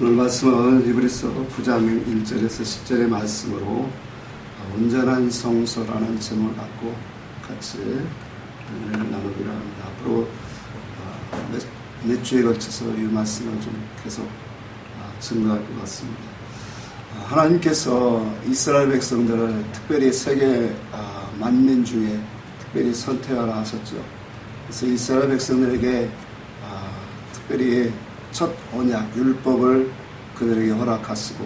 오늘 말씀은 히브리서 9장 1절에서 10절의 말씀으로 온전한 성소라는 제목을 갖고 같이 은혜를 나누기로 합니다. 앞으로 몇 주에 걸쳐서 이 말씀을 좀 계속 증거할 것 같습니다. 하나님께서 이스라엘 백성들을 특별히 세계 만민 중에 특별히 선택하라 하셨죠. 그래서 이스라엘 백성들에게 특별히 첫 언약, 율법을 그들에게 허락하시고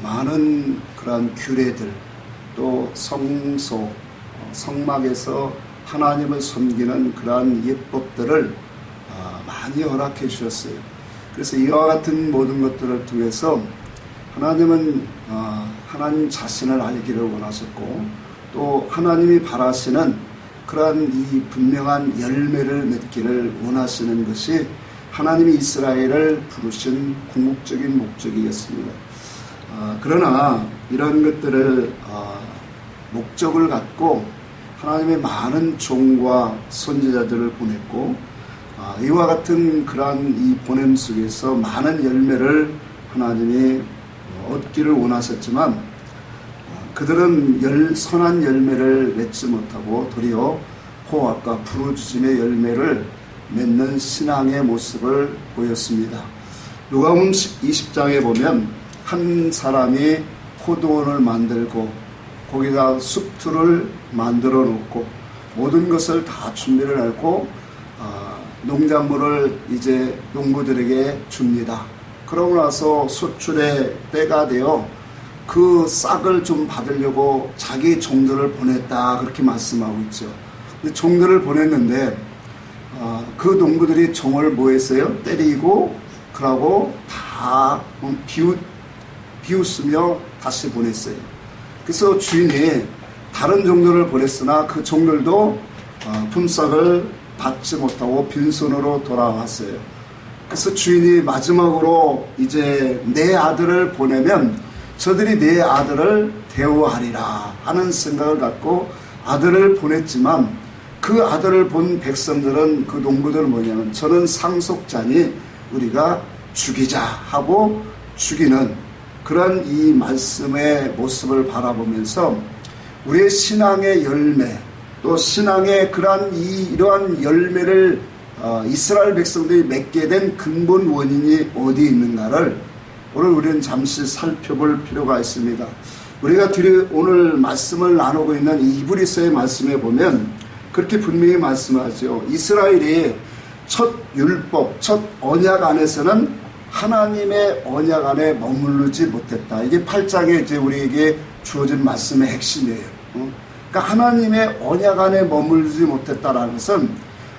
많은 그러한 규례들, 또 성소, 성막에서 하나님을 섬기는 그러한 예법들을 많이 허락해 주셨어요. 그래서 이와 같은 모든 것들을 통해서 하나님은 하나님 자신을 알기를 원하셨고, 또 하나님이 바라시는 그러한 이 분명한 열매를 맺기를 원하시는 것이 하나님이 이스라엘을 부르신 궁극적인 목적이었습니다. 그러나 이런 것들을 목적을 갖고 하나님의 많은 종과 선지자들을 보냈고, 이와 같은 그러한 이 보냄 속에서 많은 열매를 하나님이 얻기를 원하셨지만 그들은 선한 열매를 맺지 못하고 도리어 호악과 부르짖음의 열매를 맺는 신앙의 모습을 보였습니다. 누가복음 20장에 보면 한 사람이 포도원을 만들고 거기다 숲틀을 만들어 놓고 모든 것을 다 준비를 하고 농작물을 이제 농부들에게 줍니다. 그러고 나서 소출의 때가 되어 그 싹을 좀 받으려고 자기 종들을 보냈다, 그렇게 말씀하고 있죠. 근데 종들을 보냈는데 그 농부들이 종을 뭐 했어요? 때리고 그러고 다 비웃으며 다시 보냈어요. 그래서 주인이 다른 종들을 보냈으나 그 종들도 품삯을 받지 못하고 빈손으로 돌아왔어요. 그래서 주인이 마지막으로 이제 내 아들을 보내면 저들이 내 아들을 대우하리라 하는 생각을 갖고 아들을 보냈지만, 그 아들을 본 백성들은, 그 농부들은 뭐냐면 저는 상속자니 우리가 죽이자 하고 죽이는 그런 이 말씀의 모습을 바라보면서 우리의 신앙의 열매, 또 신앙의 이러한 열매를 이스라엘 백성들이 맺게 된 근본 원인이 어디 있는가를 오늘 우리는 잠시 살펴볼 필요가 있습니다. 우리가 오늘 말씀을 나누고 있는 이 히브리서의 말씀에 보면 그렇게 분명히 말씀하죠. 이스라엘이 첫 율법, 첫 언약 안에서는 하나님의 언약 안에 머무르지 못했다. 이게 8장에 이제 우리에게 주어진 말씀의 핵심이에요. 그러니까 하나님의 언약 안에 머물지 못했다라는 것은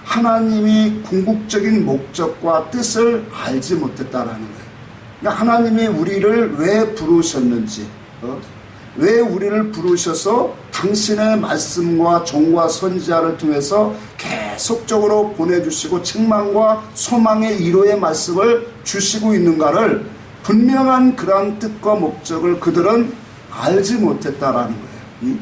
하나님이 궁극적인 목적과 뜻을 알지 못했다라는 거예요. 그러니까 하나님이 우리를 왜 부르셨는지, 왜 우리를 부르셔서 당신의 말씀과 종과 선지자를 통해서 계속적으로 보내주시고 책망과 소망의 위로의 말씀을 주시고 있는가를 분명한 그러한 뜻과 목적을 그들은 알지 못했다라는 거예요.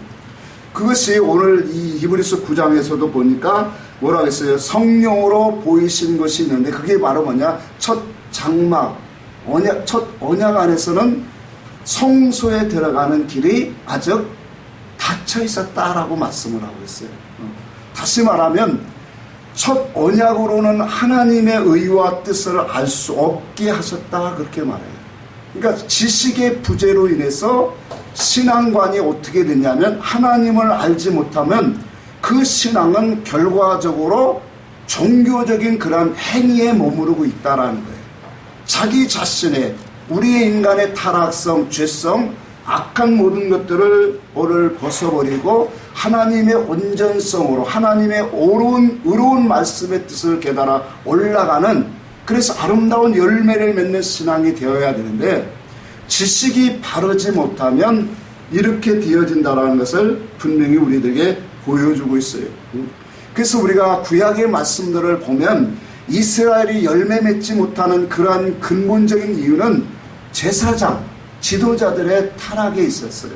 그것이 오늘 이 히브리서 9장에서도 보니까 뭐라고 했어요? 성령으로 보이신 것이 있는데 그게 바로 뭐냐? 첫 장막, 첫 언약 안에서는 성소에 들어가는 길이 아직 닫혀 있었다라고 말씀을 하고 있어요. 다시 말하면 첫 언약으로는 하나님의 의와 뜻을 알 수 없게 하셨다, 그렇게 말해요. 그러니까 지식의 부재로 인해서 신앙관이 어떻게 됐냐면 하나님을 알지 못하면 그 신앙은 결과적으로 종교적인 그런 행위에 머무르고 있다라는 거예요. 자기 자신의, 우리의 인간의 타락성, 죄성, 악한 모든 것들을 오늘 벗어버리고 하나님의 온전성으로 하나님의 의로운 말씀의 뜻을 깨달아 올라가는, 그래서 아름다운 열매를 맺는 신앙이 되어야 되는데 지식이 바르지 못하면 이렇게 되어진다는 것을 분명히 우리들에게 보여주고 있어요. 그래서 우리가 구약의 말씀들을 보면 이스라엘이 열매 맺지 못하는 그러한 근본적인 이유는 제사장, 지도자들의 타락에 있었어요.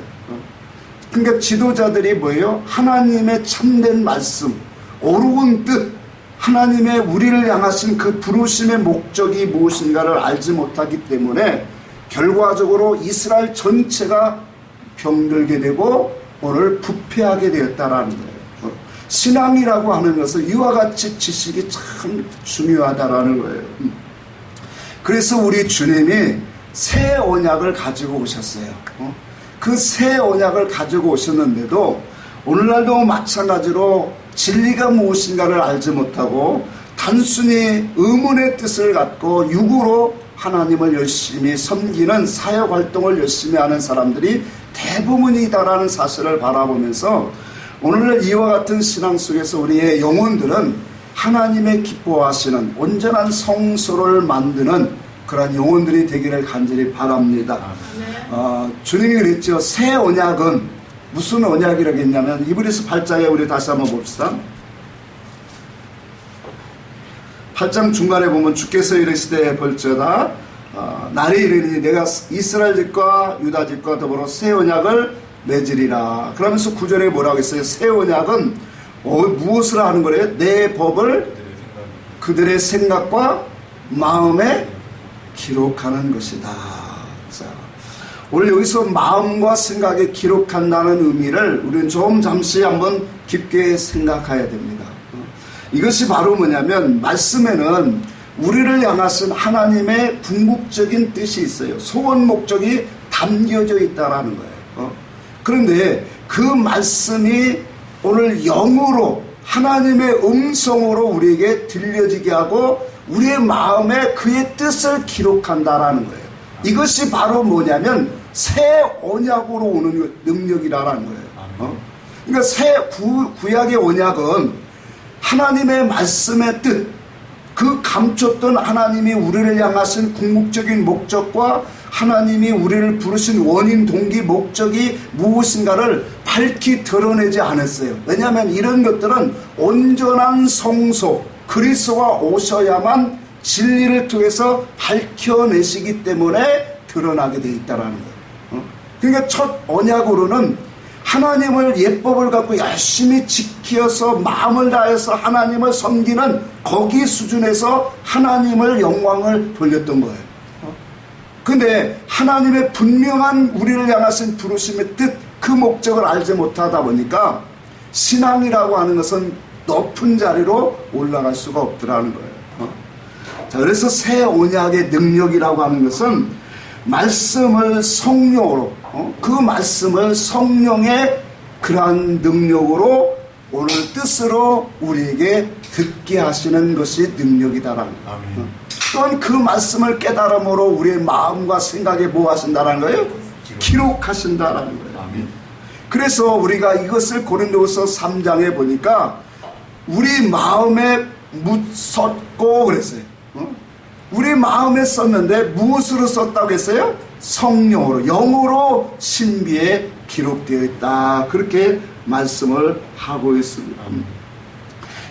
그러니까 지도자들이 뭐예요? 하나님의 참된 말씀, 옳은 뜻, 하나님의 우리를 향하신 그 부르심의 목적이 무엇인가를 알지 못하기 때문에 결과적으로 이스라엘 전체가 병들게 되고 오늘 부패하게 되었다라는 거예요. 신앙이라고 하는 것은 이와 같이 지식이 참 중요하다라는 거예요. 그래서 우리 주님이 새 언약을 가지고 오셨어요. 그 새 언약을 가지고 오셨는데도 오늘날도 마찬가지로 진리가 무엇인가를 알지 못하고 단순히 의문의 뜻을 갖고 육으로 하나님을 열심히 섬기는 사역활동을 열심히 하는 사람들이 대부분이다라는 사실을 바라보면서 오늘날 이와 같은 신앙 속에서 우리의 영혼들은 하나님의 기뻐하시는 온전한 성소를 만드는 그러한 영혼들이 되기를 간절히 바랍니다. 주님이 그랬죠. 새 언약은 무슨 언약이라고 했냐면 이브리서 8장에 우리 다시 한번 봅시다. 8장 중간에 보면 주께서 이르시되 볼지어다 날이 이르니 내가 이스라엘 집과 유다 집과 더불어 새 언약을 맺으리라. 그러면서 9절에 뭐라고 했어요? 새 언약은 무엇을 하는 거래요? 내 법을 그들의 생각과 마음에 기록하는 것이다. 자, 오늘 여기서 마음과 생각에 기록한다는 의미를 우리는 좀 잠시 한번 깊게 생각해야 됩니다. 이것이 바로 뭐냐면 말씀에는 우리를 향하신 하나님의 궁극적인 뜻이 있어요. 소원 목적이 담겨져 있다라는 거예요. 그런데 그 말씀이 오늘 영으로 하나님의 음성으로 우리에게 들려지게 하고 우리의 마음에 그의 뜻을 기록한다라는 거예요. 이것이 바로 뭐냐면 새 언약으로 오는 능력이라는 거예요. 그러니까 새 구약의 언약은 하나님의 말씀의 뜻, 그 감췄던 하나님이 우리를 향하신 궁극적인 목적과 하나님이 우리를 부르신 원인, 동기, 목적이 무엇인가를 밝히 드러내지 않았어요. 왜냐하면 이런 것들은 온전한 성소, 그리스도가 오셔야만 진리를 통해서 밝혀내시기 때문에 드러나게 되어 있다는 거예요. 그러니까 첫 언약으로는 하나님을 예법을 갖고 열심히 지켜서 마음을 다해서 하나님을 섬기는 거기 수준에서 하나님을 영광을 돌렸던 거예요. 근데 하나님의 분명한 우리를 향하신 부르심의 뜻, 그 목적을 알지 못하다 보니까 신앙이라고 하는 것은 높은 자리로 올라갈 수가 없더라는 거예요. 자, 그래서 새 언약의 능력이라고 하는 것은 말씀을 성령으로, 그 말씀을 성령의 그러한 능력으로 오늘 뜻으로 우리에게 듣게 하시는 것이 능력이다라는 거예요. 또한 그 말씀을 깨달음으로 우리의 마음과 생각에 뭐 하신다라는 거예요? 기록하신다라는 거예요. 그래서 우리가 이것을 고린도후서 3장에 보니까 우리 마음에 묻었고 그랬어요. 우리 마음에 썼는데 무엇으로 썼다고 했어요? 성령으로, 영으로 신비에 기록되어 있다. 그렇게 말씀을 하고 있습니다.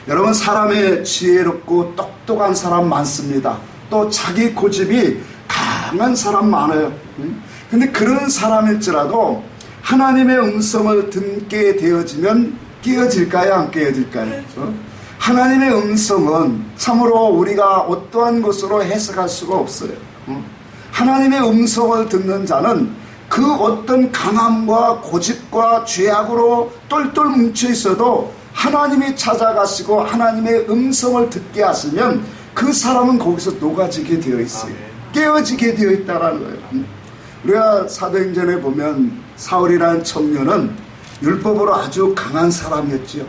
여러분, 사람의 지혜롭고 똑똑한 사람 많습니다. 또 자기 고집이 강한 사람 많아요. 근데 그런 사람일지라도 하나님의 음성을 듣게 되어지면 깨어질까요? 안 깨어질까요? 하나님의 음성은 참으로 우리가 어떠한 것으로 해석할 수가 없어요. 하나님의 음성을 듣는 자는 그 어떤 강함과 고집과 죄악으로 똘똘 뭉쳐 있어도 하나님이 찾아가시고 하나님의 음성을 듣게 하시면 그 사람은 거기서 녹아지게 되어 있어요. 깨어지게 되어 있다는 거예요. 우리가 사도행전에 보면 사울이라는 청년은 율법으로 아주 강한 사람이었지요.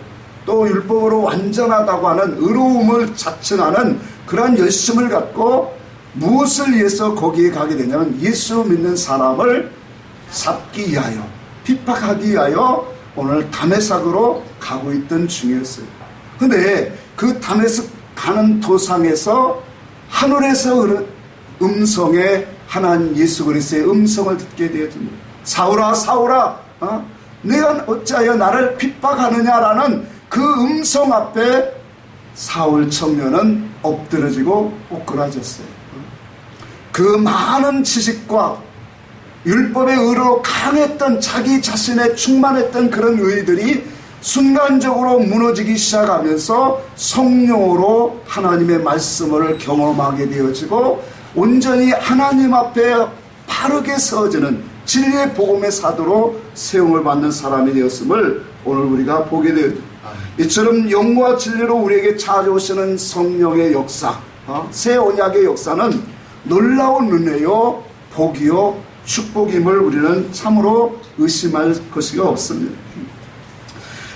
또 율법으로 완전하다고 하는 의로움을 자청하는 그러한 열심을 갖고 무엇을 위해서 거기에 가게 되냐면 예수 믿는 사람을 잡기 위하여, 핍박하기 위하여 오늘 다메섹으로 가고 있던 중이었어요. 근데 그 다메섹 가는 도상에서 하늘에서 음성에 하나님 예수 그리스도의 음성을 듣게 되어집니다. 사울아, 사울아, 내가 어찌하여 나를 핍박하느냐라는 그 음성 앞에 사울 청년은 엎드러지고 꼬꾸라졌어요. 그 많은 지식과 율법의 의로 강했던 자기 자신에 충만했던 그런 의들이 순간적으로 무너지기 시작하면서 성령으로 하나님의 말씀을 경험하게 되어지고 온전히 하나님 앞에 바르게 서어지는 진리의 복음의 사도로 세움을 받는 사람이 되었음을 오늘 우리가 보게 되었습니다. 이처럼 영과 진리로 우리에게 찾아오시는 성령의 역사, 새 언약의 역사는 놀라운 은혜요 복이요 축복임을 우리는 참으로 의심할 것이 없습니다.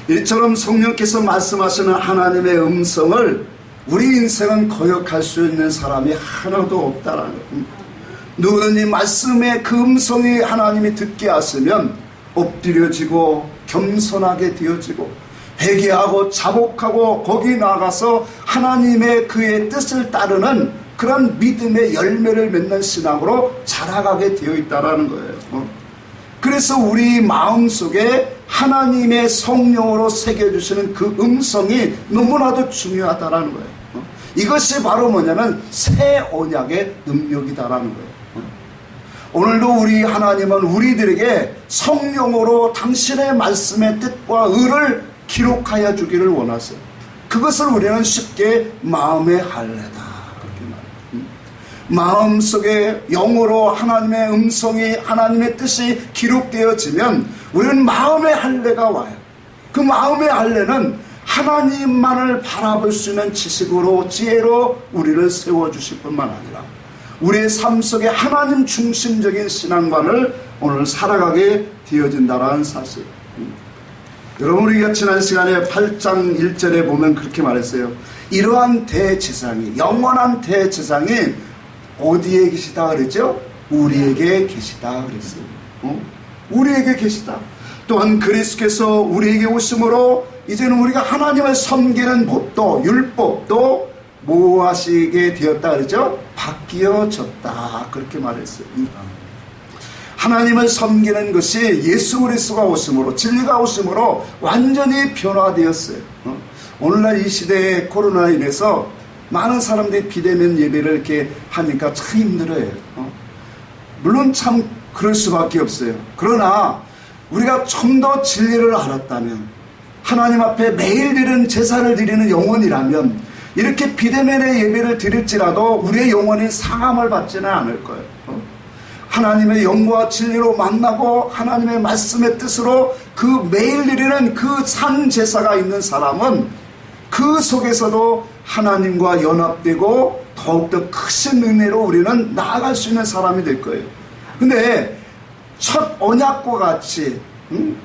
이처럼 성령께서 말씀하시는 하나님의 음성을 우리 인생은 거역할 수 있는 사람이 하나도 없다라는 겁니다. 누구든 이 말씀의 그 음성이 하나님이 듣게 하시면 엎드려지고 겸손하게 되어지고 회개하고 자복하고 거기 나가서 하나님의 그의 뜻을 따르는 그런 믿음의 열매를 맺는 신앙으로 자라가게 되어 있다는 거예요. 그래서 우리 마음속에 하나님의 성령으로 새겨주시는 그 음성이 너무나도 중요하다는 거예요. 이것이 바로 뭐냐면 새 언약의 능력이다라는 거예요. 오늘도 우리 하나님은 우리들에게 성령으로 당신의 말씀의 뜻과 의를 기록하여 주기를 원하세요. 그것을 우리는 쉽게 마음의 할례다 그렇게 말해요. 마음속에 영으로 하나님의 음성이 하나님의 뜻이 기록되어지면 우리는 마음의 할례가 와요. 그 마음의 할례는 하나님만을 바라볼 수 있는 지식으로 지혜로 우리를 세워주실 뿐만 아니라 우리의 삶 속에 하나님 중심적인 신앙관을 오늘 살아가게 되어진다는 사실. 여러분 우리가 지난 시간에 8장 1절에 보면 그렇게 말했어요. 이러한 대제사장이 영원한 대제사장이 어디에 계시다 그랬죠? 우리에게 계시다 그랬어요. 우리에게 계시다. 또한 그리스도께서 우리에게 오심으로 이제는 우리가 하나님을 섬기는 법도 율법도 무엇하시게 되었다 그러죠? 바뀌어졌다 그렇게 말했어요. 하나님을 섬기는 것이 예수 그리스도가 오심으로 진리가 오심으로 완전히 변화되었어요. 오늘날 이 시대에 코로나로 인해서 많은 사람들이 비대면 예배를 이렇게 하니까 참 힘들어요. 물론 참 그럴 수밖에 없어요. 그러나 우리가 좀 더 진리를 알았다면 하나님 앞에 매일 드리는 제사를 드리는 영혼이라면 이렇게 비대면의 예배를 드릴지라도 우리의 영혼이 상함을 받지는 않을 거예요. 하나님의 영과 진리로 만나고 하나님의 말씀의 뜻으로 그 매일 드리는 그 산 제사가 있는 사람은 그 속에서도 하나님과 연합되고 더욱더 크신 은혜로 우리는 나아갈 수 있는 사람이 될 거예요. 근데 첫 언약과 같이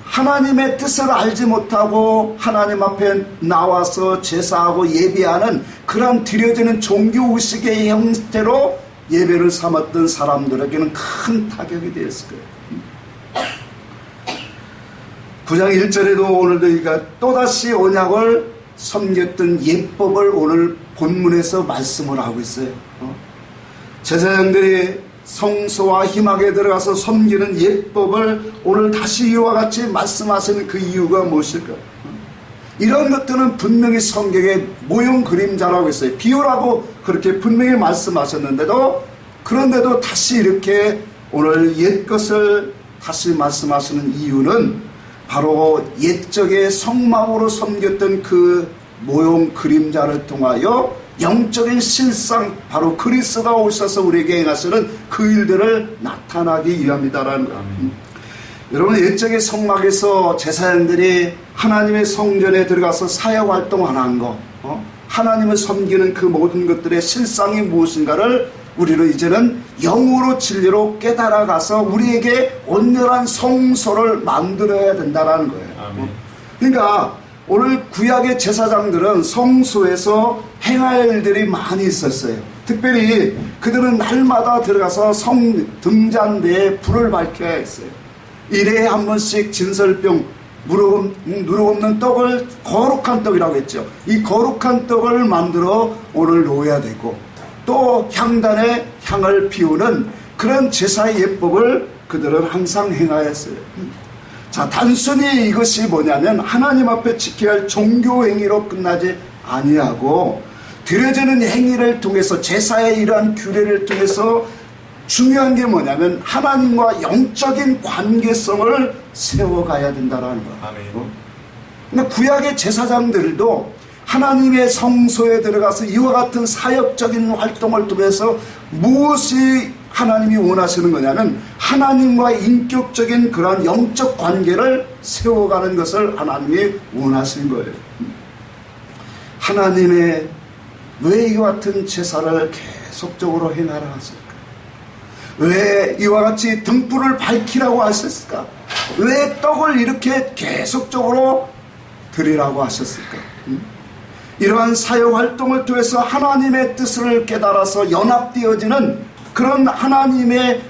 하나님의 뜻을 알지 못하고 하나님 앞에 나와서 제사하고 예배하는 그런 드려지는 종교의식의 형태로 예배를 삼았던 사람들에게는 큰 타격이 되었을 거예요. 9장 1절에도 오늘도 우리가 또다시 언약을 섬겼던 예법을 오늘 본문에서 말씀을 하고 있어요. 제사장들이 성소와 희막에 들어가서 섬기는 예법을 오늘 다시 이와 같이 말씀하시는 그 이유가 무엇일까? 이런 것들은 분명히 성경의 모형 그림자라고 했어요. 비유라고 그렇게 분명히 말씀하셨는데도 그런데도 다시 이렇게 오늘 옛 것을 다시 말씀하시는 이유는 바로 옛적의 성막으로 섬겼던 그 모형 그림자를 통하여 영적인 실상 바로 그리스도가 오셔서 우리에게 행하시는 그 일들을 나타나기 위함이다라는 거예요. 여러분 옛적의 성막에서 제사장들이 하나님의 성전에 들어가서 사역활동 안 한 거 하나님을 섬기는 그 모든 것들의 실상이 무엇인가를 우리는 이제는 영으로 진리로 깨달아가서 우리에게 온전한 성소를 만들어야 된다는 거예요. 그러니까 오늘 구약의 제사장들은 성소에서 행할 일들이 많이 있었어요. 특별히 그들은 날마다 들어가서 성 등잔대에 불을 밝혀야 했어요. 1회에 한 번씩 진설병 누룩 없는 떡을 거룩한 떡이라고 했죠. 이 거룩한 떡을 만들어 오늘 놓아야 되고 또 향단에 향을 피우는 그런 제사의 예법을 그들은 항상 행하였어요. 자, 단순히 이것이 뭐냐면 하나님 앞에 지켜야 할 종교 행위로 끝나지 아니하고 드려지는 행위를 통해서 제사의 이러한 규례를 통해서 중요한 게 뭐냐면 하나님과 영적인 관계성을 세워가야 된다는 거예요. 그러니까 구약의 제사장들도 하나님의 성소에 들어가서 이와 같은 사역적인 활동을 통해서 무엇이 하나님이 원하시는 거냐면 하나님과의 인격적인 그러한 영적 관계를 세워가는 것을 하나님이 원하시는 거예요. 하나님의 왜 이와 같은 제사를 계속적으로 행하라 하실까? 왜 이와 같이 등불을 밝히라고 하셨을까? 왜 떡을 이렇게 계속적으로 드리라고 하셨을까? 이러한 사역 활동을 통해서 하나님의 뜻을 깨달아서 연합되어지는 그런 하나님의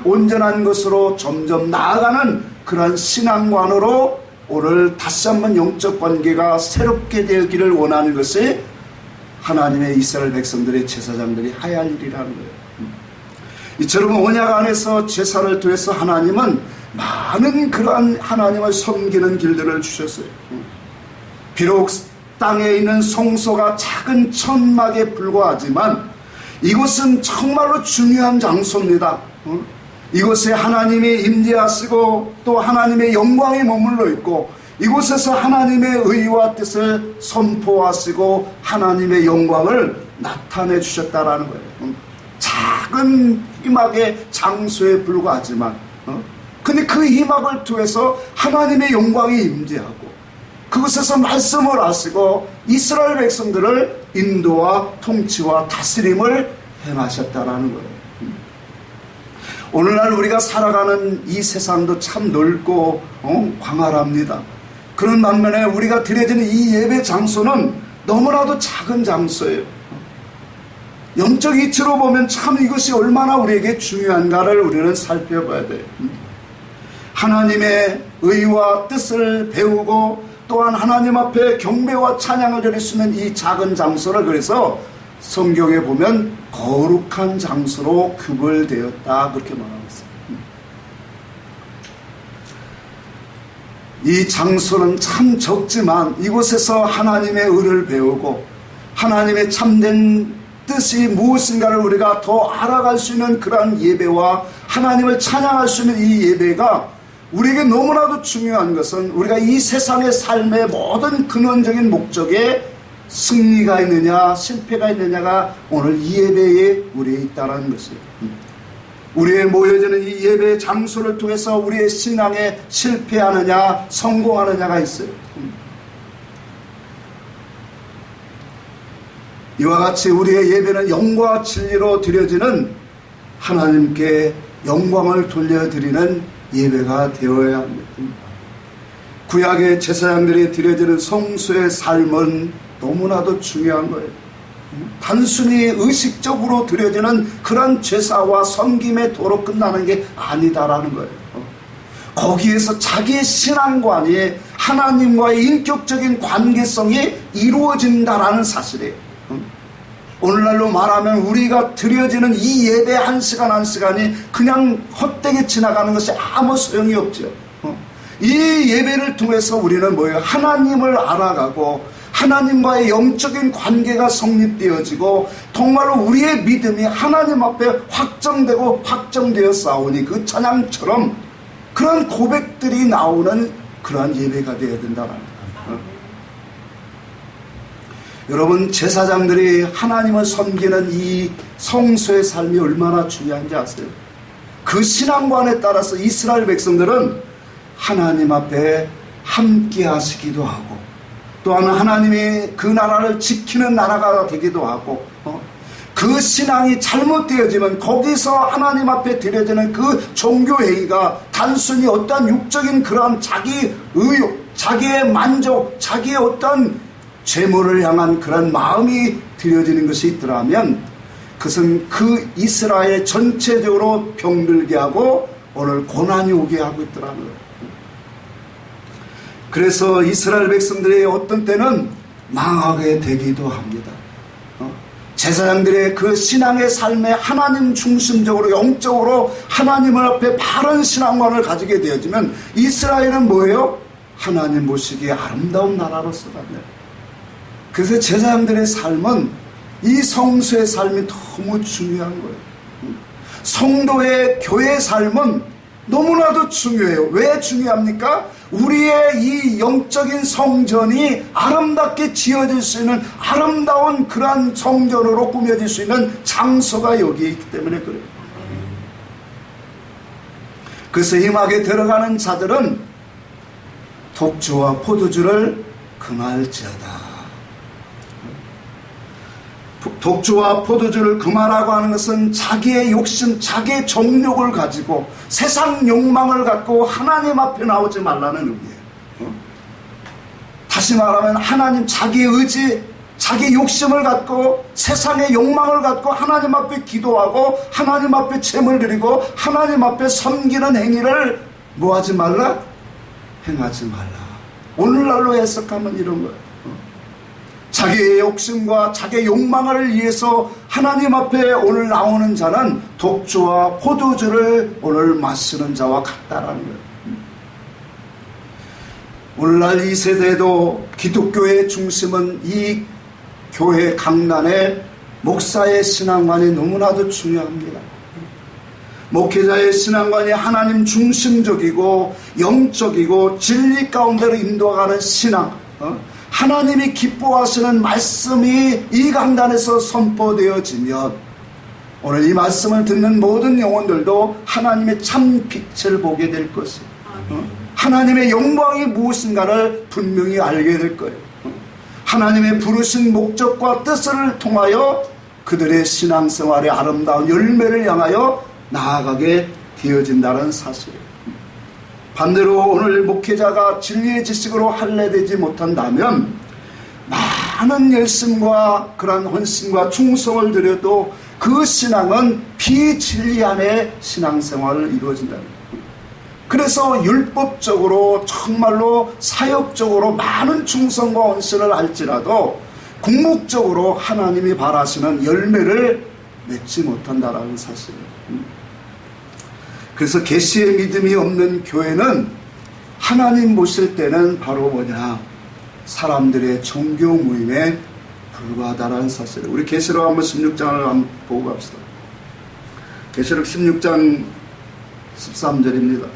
온전한 것으로 점점 나아가는 그런 신앙관으로 오늘 다시 한번 영적 관계가 새롭게 되기를 원하는 것이 하나님의 이스라엘 백성들의 제사장들이 해야 할 일이라는 거예요. 이처럼 언약 안에서 제사를 통해서 하나님은 많은 그러한 하나님을 섬기는 길들을 주셨어요. 비록 땅에 있는 성소가 작은 천막에 불과하지만 이곳은 정말로 중요한 장소입니다. 이곳에 하나님이 임재하시고 또 하나님의 영광이 머물러 있고 이곳에서 하나님의 의와 뜻을 선포하시고 하나님의 영광을 나타내 주셨다라는 거예요. 작은 희막의 장소에 불과하지만 근데 그 희막을 통해서 하나님의 영광이 임재하고 그곳에서 말씀을 하시고 이스라엘 백성들을 인도와 통치와 다스림을 행하셨다라는 거예요. 오늘날 우리가 살아가는 이 세상도 참 넓고 광활합니다. 그런 반면에 우리가 드려지는 이 예배 장소는 너무나도 작은 장소예요. 영적 이치로 보면 참 이것이 얼마나 우리에게 중요한가를 우리는 살펴봐야 돼요. 하나님의 의와 뜻을 배우고 또한 하나님 앞에 경배와 찬양을 드릴 수 있는 이 작은 장소를 그래서 성경에 보면 거룩한 장소로 구별되었다 그렇게 말하고 있어요. 이 장소는 참 적지만 이곳에서 하나님의 의를 배우고 하나님의 참된 뜻이 무엇인가를 우리가 더 알아갈 수 있는 그러한 예배와 하나님을 찬양할 수 있는 이 예배가 우리에게 너무나도 중요한 것은 우리가 이 세상의 삶의 모든 근원적인 목적에 승리가 있느냐 실패가 있느냐가 오늘 이 예배에 우리에 있다는 것이에요. 우리의 모여지는 이 예배 장소를 통해서 우리의 신앙에 실패하느냐 성공하느냐가 있어요. 이와 같이 우리의 예배는 영과 진리로 드려지는 하나님께 영광을 돌려드리는 예배가 되어야 합니다. 구약의 제사장들이 드려지는 성소의 삶은 너무나도 중요한 거예요. 단순히 의식적으로 드려지는 그런 제사와 섬김의 도로 끝나는 게 아니다라는 거예요. 거기에서 자기의 신앙관이 하나님과의 인격적인 관계성이 이루어진다라는 사실이에요. 오늘날로 말하면 우리가 드려지는 이 예배 한 시간 한 시간이 그냥 헛되게 지나가는 것이 아무 소용이 없죠. 이 예배를 통해서 우리는 뭐예요? 하나님을 알아가고 하나님과의 영적인 관계가 성립되어지고 정말로 우리의 믿음이 하나님 앞에 확정되고 확정되어 싸우니 그 찬양처럼 그런 고백들이 나오는 그러한 예배가 되어야 된다는 거예요. 여러분 제사장들이 하나님을 섬기는 이 성소의 삶이 얼마나 중요한지 아세요? 그 신앙관에 따라서 이스라엘 백성들은 하나님 앞에 함께 하시기도 하고 또한 하나님이 그 나라를 지키는 나라가 되기도 하고 그 신앙이 잘못되어지면 거기서 하나님 앞에 드려지는 그 종교행위가 단순히 어떠한 육적인 그러한 자기 의욕, 자기의 만족, 자기의 어떤 재물을 향한 그런 마음이 드려지는 것이 있더라면 그것은 그 이스라엘 전체적으로 병들게 하고 오늘 고난이 오게 하고 있더라는 거예요. 그래서 이스라엘 백성들이 어떤 때는 망하게 되기도 합니다. 제사장들의 그 신앙의 삶에 하나님 중심적으로 영적으로 하나님을 앞에 바른 신앙관을 가지게 되어지면 이스라엘은 뭐예요? 하나님 보시기에 아름다운 나라로서 간다. 그래서 제사장들의 삶은 이 성소의 삶이 너무 중요한 거예요. 성도의 교회의 삶은 너무나도 중요해요. 왜 중요합니까? 우리의 이 영적인 성전이 아름답게 지어질 수 있는 아름다운 그러한 성전으로 꾸며질 수 있는 장소가 여기에 있기 때문에 그래요. 그래서 임하게 들어가는 자들은 독주와 포도주를 금할지어다. 독주와 포도주를 금하라고 하는 것은 자기의 욕심, 자기의 정욕을 가지고 세상 욕망을 갖고 하나님 앞에 나오지 말라는 의미예요. 다시 말하면 하나님, 자기의 의지, 자기 욕심을 갖고 세상의 욕망을 갖고 하나님 앞에 기도하고 하나님 앞에 제물 드리고 하나님 앞에 섬기는 행위를 뭐하지 말라? 행하지 말라. 오늘날로 해석하면 이런 거예요. 자기의 욕심과 자기의 욕망을 위해서 하나님 앞에 오늘 나오는 자는 독주와 포도주를 오늘 마시는 자와 같다라는 거예요. 오늘날 이 세대도 기독교의 중심은 이 교회 강단의 목사의 신앙관이 너무나도 중요합니다. 목회자의 신앙관이 하나님 중심적이고 영적이고 진리 가운데로 인도하는 신앙, 하나님이 기뻐하시는 말씀이 이 강단에서 선포되어지면 오늘 이 말씀을 듣는 모든 영혼들도 하나님의 참 빛을 보게 될 것이에요. 하나님의 영광이 무엇인가를 분명히 알게 될 거예요. 하나님의 부르신 목적과 뜻을 통하여 그들의 신앙생활의 아름다운 열매를 향하여 나아가게 되어진다는 사실이에요. 반대로 오늘 목회자가 진리의 지식으로 할례되지 못한다면 많은 열심과 그런 헌신과 충성을 들여도 그 신앙은 비진리 안에 신앙생활을 이루어진다는 거예요. 그래서 율법적으로 정말로 사역적으로 많은 충성과 헌신을 할지라도 궁극적으로 하나님이 바라시는 열매를 맺지 못한다라는 사실이에요. 그래서 계시의 믿음이 없는 교회는 하나님 보실 때는 바로 뭐냐? 사람들의 종교 모임에 불과하다라는 사실이에요. 우리 계시록 한번 16장을 한번 보고 갑시다. 계시록 16장 13절입니다.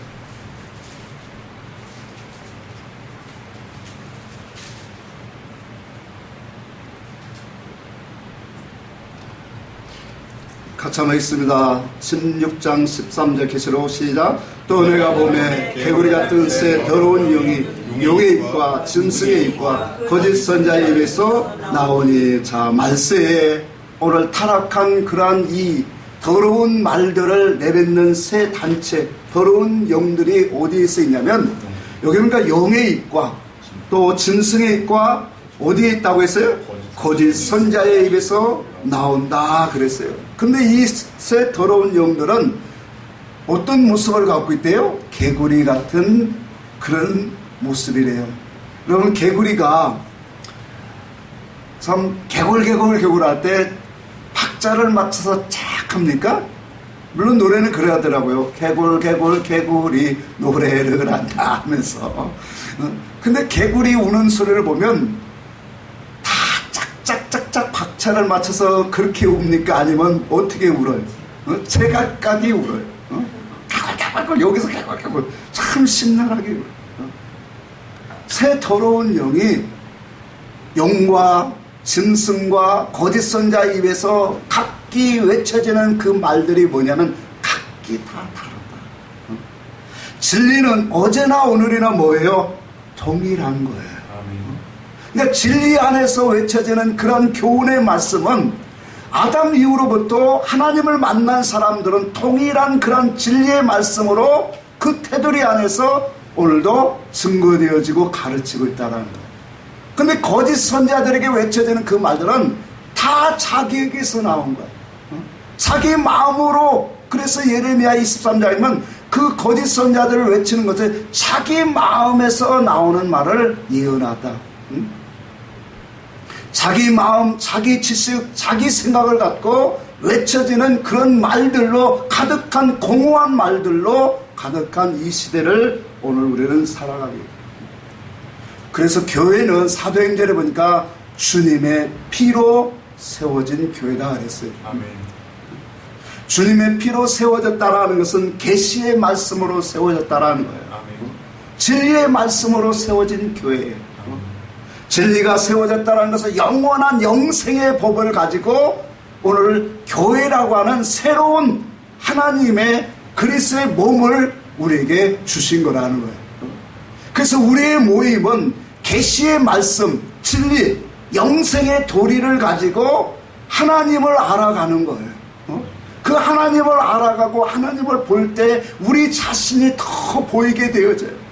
같이 한번 읽습니다. 16장 13절 계시록 시작. 또 내가 보매 개구리 같은 새 더러운 영이 용의 입과 짐승의 입과 거짓 선자의 입에서 나오니, 자, 말세에 오늘 타락한 그러한 이 더러운 말들을 내뱉는 새 단체, 더러운 영들이 어디에 있어 있냐면 여기 보니까 영의 입과 또 짐승의 입과 어디에 있다고 했어요? 거짓 선자의 입에서 나온다 그랬어요. 근데 이 새 더러운 영들은 어떤 모습을 갖고 있대요? 개구리 같은 그런 모습이래요. 여러분, 개구리가 참 개굴 할 때 박자를 맞춰서 착 합니까? 물론 노래는 그래 하더라고요. 개구리 노래를 한다 하면서. 근데 개구리 우는 소리를 보면 다 짝짝짝짝 박자를 맞춰서 그렇게 웁니까? 아니면 어떻게 울어요? 제각각이 울어요. 개굴 여기서 개굴 참 신나게 울어요. 새 더러운 영이 영과 짐승과 거짓 선자 입에서 각기 외쳐지는 그 말들이 뭐냐면 각기 다 다르다. 진리는 어제나 오늘이나 뭐예요? 동일한 거예요. 그러니까 진리 안에서 외쳐지는 그런 교훈의 말씀은 아담 이후로부터 하나님을 만난 사람들은 동일한 그런 진리의 말씀으로 그 테두리 안에서 오늘도 증거되어지고 가르치고 있다는 거예요. 근데 거짓 선자들에게 외쳐지는 그 말들은 다 자기에게서 나온 거예요. 자기 마음으로. 그래서 예레미야 23장이면 그 거짓 선자들을 외치는 것은 자기 마음에서 나오는 말을 예언하다. 자기 마음, 자기 지식, 자기 생각을 갖고 외쳐지는 그런 말들로 가득한 공허한 말들로 가득한 이 시대를 오늘 우리는 살아가고 있습니다. 그래서 교회는 사도행전에 보니까 주님의 피로 세워진 교회다 그랬어요. 아멘. 주님의 피로 세워졌다라는 것은 계시의 말씀으로 세워졌다라는 거예요. 아멘. 진리의 말씀으로 세워진 교회예요. 진리가 세워졌다는 것은 영원한 영생의 법을 가지고 오늘 교회라고 하는 새로운 하나님의 그리스도의 몸을 우리에게 주신 거라는 거예요. 그래서 우리의 모임은 계시의 말씀, 진리, 영생의 도리를 가지고 하나님을 알아가는 거예요. 그 하나님을 알아가고 하나님을 볼 때 우리 자신이 더 보이게 되어져요.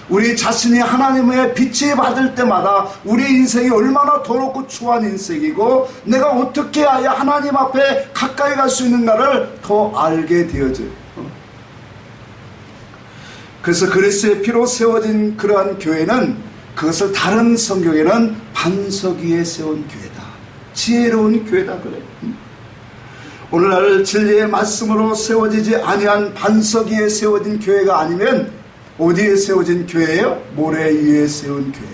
우리 자신이 하나님의 빛이 받을 때마다 우리 인생이 얼마나 더럽고 추한 인생이고 내가 어떻게 해야 하나님 앞에 가까이 갈 수 있는가를 더 알게 되어져요. 그래서 그리스도의 피로 세워진 그러한 교회는 그것을 다른 성경에는 반석 위에 세운 교회다, 지혜로운 교회다 그래요. 오늘날 진리의 말씀으로 세워지지 아니한 반석 위에 세워진 교회가 아니면 어디에 세워진 교회예요? 모래 위에 세운 교회.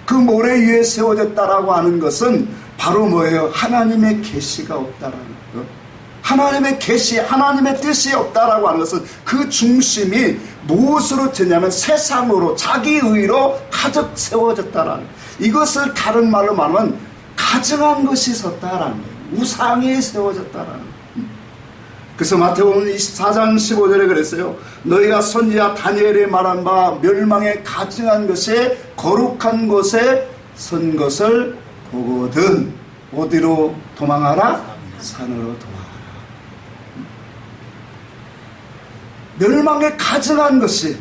그 모래 위에 세워졌다라고 하는 것은 바로 뭐예요? 하나님의 계시가 없다라는 것. 하나님의 계시, 하나님의 뜻이 없다라고 하는 것은 그 중심이 무엇으로 되냐면 세상으로, 자기 의로 가득 세워졌다라는 것. 이것을 다른 말로 말하면 가증한 것이 섰다라는 거예요. 우상이 세워졌다라는 거예요. 그래서 마태복음 24장 15절에 그랬어요. 너희가 선지자 다니엘이 말한 바 멸망에 가증한 것에 거룩한 곳에 선 것을 보거든 어디로 도망하라? 산으로 도망하라. 멸망에 가증한 것이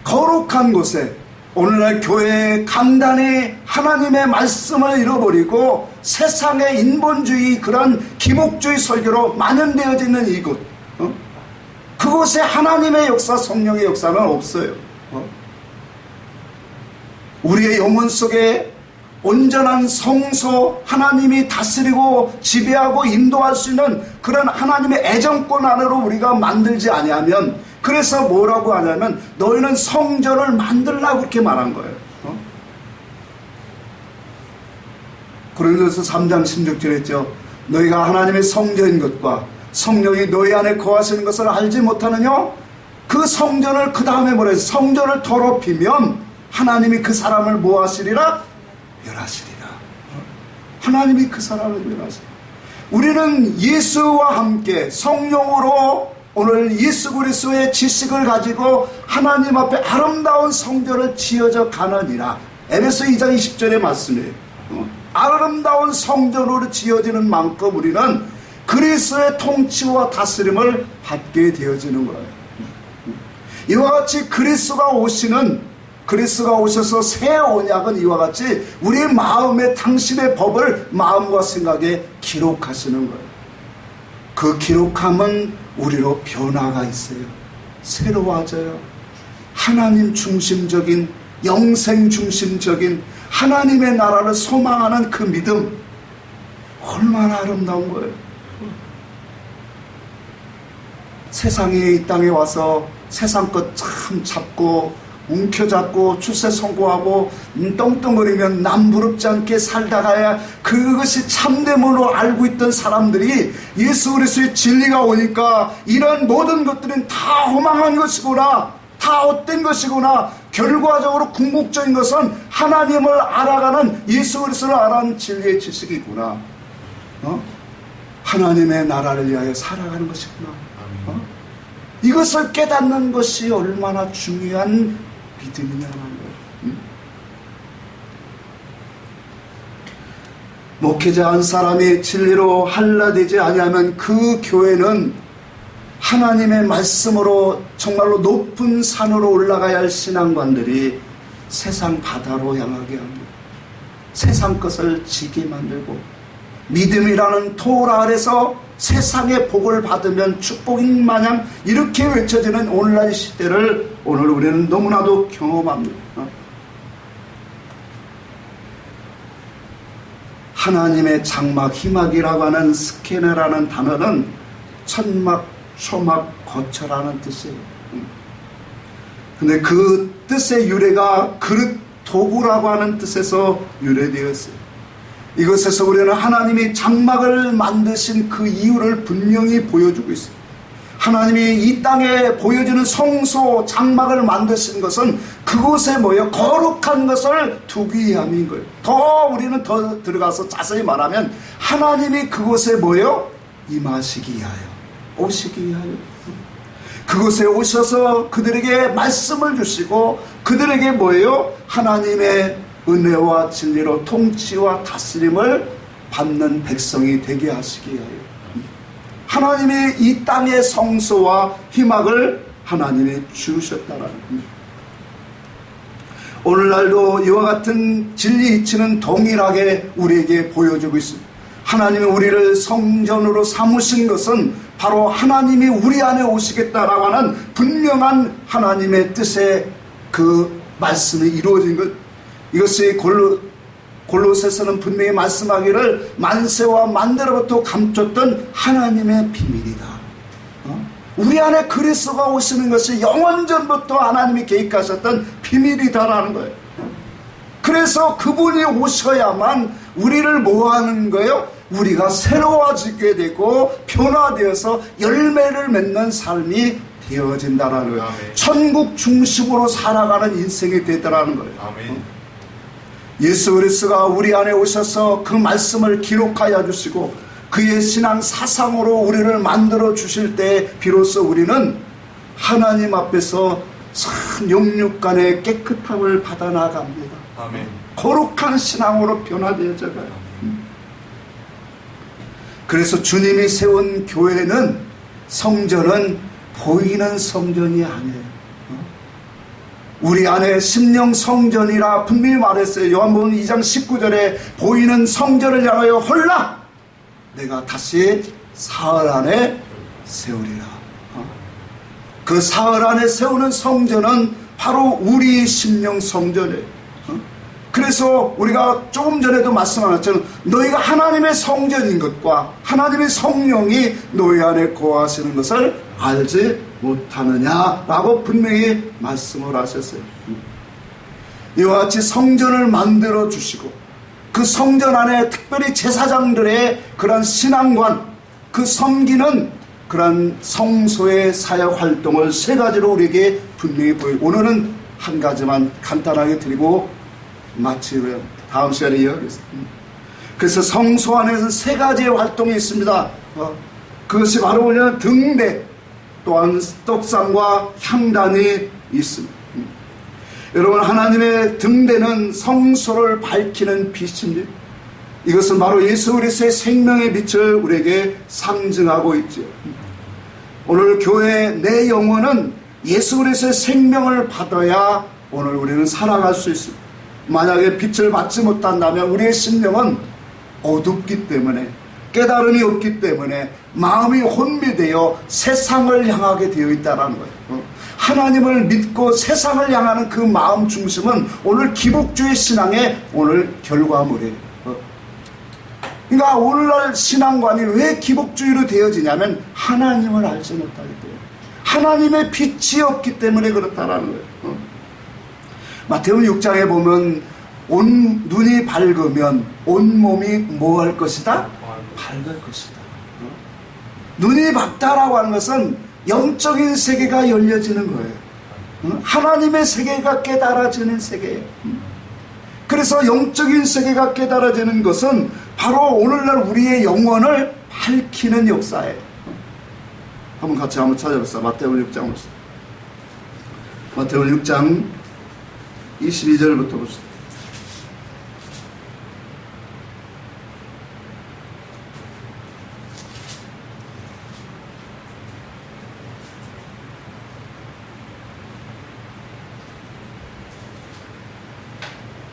거룩한 곳에, 오늘날 교회의 강단이 하나님의 말씀을 잃어버리고 세상의 인본주의, 그런 기복주의 설교로 만연되어지는 이곳, 그곳에 하나님의 역사, 성령의 역사는 없어요. 우리의 영혼 속에 온전한 성소, 하나님이 다스리고 지배하고 인도할 수 있는 그런 하나님의 애정권 안으로 우리가 만들지 아니하면, 그래서 뭐라고 하냐면 너희는 성전을 만들라고 그렇게 말한 거예요. 고린도서 3장 16절에 했죠. 너희가 하나님의 성전인 것과 성령이 너희 안에 거하시는 것을 알지 못하느냐? 그 성전을, 그 다음에 뭐라 해서 성전을 더럽히면 하나님이 그 사람을 뭐 하시리라? 멸하시리라. 하나님이 그 사람을 멸하시리라. 우리는 예수와 함께 성령으로 오늘 예수 그리스도의 지식을 가지고 하나님 앞에 아름다운 성전을 지어져 가느니라. 에베소 2장 20절의 말씀이에요. 아름다운 성전으로 지어지는 만큼 우리는 그리스도의 통치와 다스림을 받게 되어지는 거예요. 이와 같이 그리스도가 오셔서 새 언약은 이와 같이 우리 마음에 당신의 법을 마음과 생각에 기록하시는 거예요. 그 기록함은 우리로 변화가 있어요. 새로워져요. 하나님 중심적인, 영생 중심적인 하나님의 나라를 소망하는 그 믿음, 얼마나 아름다운 거예요. 세상에, 이 땅에 와서 세상 것 참 잡고 움켜잡고 출세 선고하고 떵떵거리면 남부럽지 않게 살다가야 그것이 참됨으로 알고 있던 사람들이 예수 그리스도의 진리가 오니까 이런 모든 것들은 다 허망한 것이구나, 다 헛된 것이구나, 결과적으로 궁극적인 것은 하나님을 알아가는, 예수 그리스도를 알아가는 진리의 지식이구나, 하나님의 나라를 위하여 살아가는 것이구나, 이것을 깨닫는 것이 얼마나 중요한 믿음이냐는 거예요. 목회자 한 사람이 진리로 한라되지 아니하면 그 교회는 하나님의 말씀으로 정말로 높은 산으로 올라가야 할 신앙관들이 세상 바다로 향하게 합니다. 세상 것을 지게 만들고, 믿음이라는 돌 아래서 세상의 복을 받으면 축복인 마냥 이렇게 외쳐지는 오늘날 시대를 오늘 우리는 너무나도 경험합니다. 하나님의 장막, 희막이라고 하는 스케네라는 단어는 천막, 초막, 거처라는 뜻이에요. 근데 그 뜻의 유래가 그릇, 도구라고 하는 뜻에서 유래되었어요. 이것에서 우리는 하나님이 장막을 만드신 그 이유를 분명히 보여주고 있습니다. 하나님이 이 땅에 보여주는 성소 장막을 만드신 것은 그곳에 모여 거룩한 것을 두기 위함인 거예요. 더 우리는 더 들어가서 자세히 말하면 하나님이 그곳에 모여 임하시기 위하여, 오시기 위하여, 그곳에 오셔서 그들에게 말씀을 주시고 그들에게 모여 하나님의 은혜와 진리로 통치와 다스림을 받는 백성이 되게 하시기 위하여, 하나님이 이 땅의 성소와 희망을 하나님이 주셨다라는 겁니다. 오늘날도 이와 같은 진리 이치는 동일하게 우리에게 보여주고 있습니다. 하나님이 우리를 성전으로 삼으신 것은 바로 하나님이 우리 안에 오시겠다라고 하는 분명한 하나님의 뜻의 그 말씀이 이루어진 것. 이것이 골로새서는 분명히 말씀하기를 만세와 만대로부터 감췄던 하나님의 비밀이다. 우리 안에 그리스도가 오시는 것이 영원전부터 하나님이 계획하셨던 비밀이다라는 거예요. 그래서 그분이 오셔야만 우리를 뭐하는 거예요? 우리가 새로워지게 되고 변화되어서 열매를 맺는 삶이 되어진다라는 거예요. 아멘. 천국 중심으로 살아가는 인생이 되더라는 거예요. 아멘. 예수 그리스도가 우리 안에 오셔서 그 말씀을 기록하여 주시고 그의 신앙 사상으로 우리를 만들어 주실 때 비로소 우리는 하나님 앞에서 참 영육간의 깨끗함을 받아 나갑니다. 아멘. 거룩한 신앙으로 변화되어져가요. 그래서 주님이 세운 교회는, 성전은 보이는 성전이 아니에요. 우리 안에 심령 성전이라 분명히 말했어요. 요한복음 2장 19절에 보이는 성전을 향하여 홀라 내가 다시 사흘 안에 세우리라. 그 사흘 안에 세우는 성전은 바로 우리 심령 성전이에요. 그래서 우리가 조금 전에도 말씀하셨지만 너희가 하나님의 성전인 것과 하나님의 성령이 너희 안에 거하시는 것을 알지 못하느냐라고 분명히 말씀을 하셨어요. 이와 같이 성전을 만들어 주시고 그 성전 안에 특별히 제사장들의 그런 신앙관, 그 섬기는 그런 성소의 사역 활동을 세 가지로 우리에게 분명히 보이고, 오늘은 한 가지만 간단하게 드리고 마치고요. 다음 시간에 이어가겠습니다. 그래서 성소 안에서 세 가지의 활동이 있습니다. 그것이 바로 뭐냐면 등대, 또한 떡상과 향단이 있습니다. 여러분, 하나님의 등대는 성소를 밝히는 빛입니다. 이것은 바로 예수 그리스도의 생명의 빛을 우리에게 상징하고 있죠. 오늘 교회 내 영혼은 예수 그리스도의 생명을 받아야 오늘 우리는 살아갈 수 있습니다. 만약에 빛을 받지 못한다면 우리의 심령은 어둡기 때문에, 깨달음이 없기 때문에 마음이 혼미되어 세상을 향하게 되어 있다는 거예요. 하나님을 믿고 세상을 향하는 그 마음 중심은 오늘 기복주의 신앙의 오늘 결과물이에요. 그러니까 오늘날 신앙관이 왜 기복주의로 되어지냐면 하나님을 알지 못하기 때문에, 하나님의 빛이 없기 때문에 그렇다라는 거예요. 마태복음 6장에 보면 온 눈이 밝으면 온 몸이 뭐 할 것이다? 밝을 것이다. 눈이 밝다라고 하는 것은 영적인 세계가 열려지는 거예요. 하나님의 세계가 깨달아지는 세계예요. 그래서 영적인 세계가 깨달아지는 것은 바로 오늘날 우리의 영혼을 밝히는 역사예요. 한번 같이 한번 찾아보세요. 마태복음 6장 보세요. 마태복음 6장 22절부터 보세요.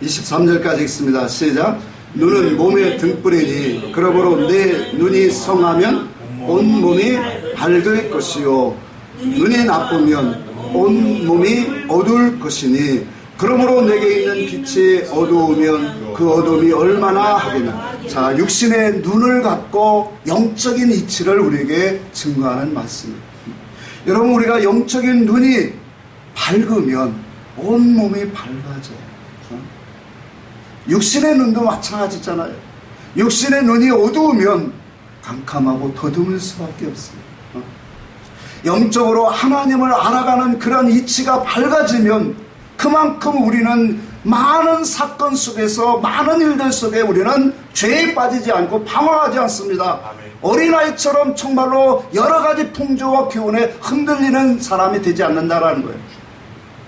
(23절까지) 읽습니다. 시작. 눈은 몸의 등불이니 그러므로 내 눈이 성하면 온 몸이 밝을 것이요 눈이 나쁘면 온 몸이 어두울 것이니 그러므로 내게 있는 빛이 어두우면 그 어둠이 얼마나 하겠나. 자, 육신의 눈을 갖고 영적인 이치를 우리에게 증거하는 말씀입니다. 여러분, 우리가 영적인 눈이 밝으면 온 몸이 밝아져요. 육신의 눈도 마찬가지잖아요. 육신의 눈이 어두우면 깜깜하고 더듬을 수밖에 없어요. 영적으로 하나님을 알아가는 그런 이치가 밝아지면 그만큼 우리는 많은 사건 속에서, 많은 일들 속에 우리는 죄에 빠지지 않고 방황하지 않습니다. 어린아이처럼 정말로 여러 가지 풍조와 교훈에 흔들리는 사람이 되지 않는다라는 거예요.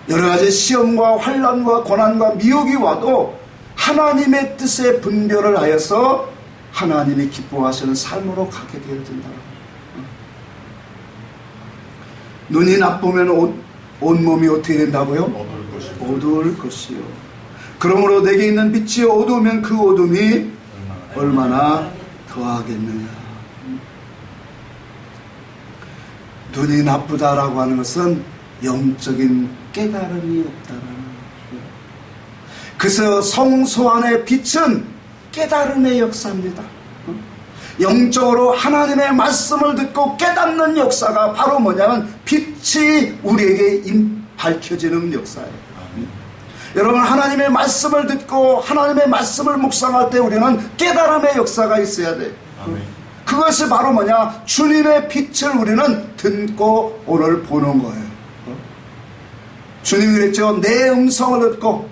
여러 가지 시험과 환난과 고난과 미혹이 와도 하나님의 뜻에 분별을 하여서 하나님이 기뻐하시는 삶으로 가게 되어진다. 눈이 나쁘면 온몸이 어떻게 된다고요? 어두울 것이요. 그러므로 내게 있는 빛이 어두우면 그 어둠이 얼마나 더하겠느냐. 눈이 나쁘다라고 하는 것은 영적인 깨달음이 없다라는 거예요. 그래서 성소 안의 빛은 깨달음의 역사입니다. 영적으로 하나님의 말씀을 듣고 깨닫는 역사가 바로 뭐냐면 빛이 우리에게 밝혀지는 역사예요. 여러분, 하나님의 말씀을 듣고 하나님의 말씀을 묵상할 때 우리는 깨달음의 역사가 있어야 돼요. 그것이 바로 뭐냐? 주님의 빛을 우리는 듣고 오늘 보는 거예요. 주님이 그랬죠. 내 음성을 듣고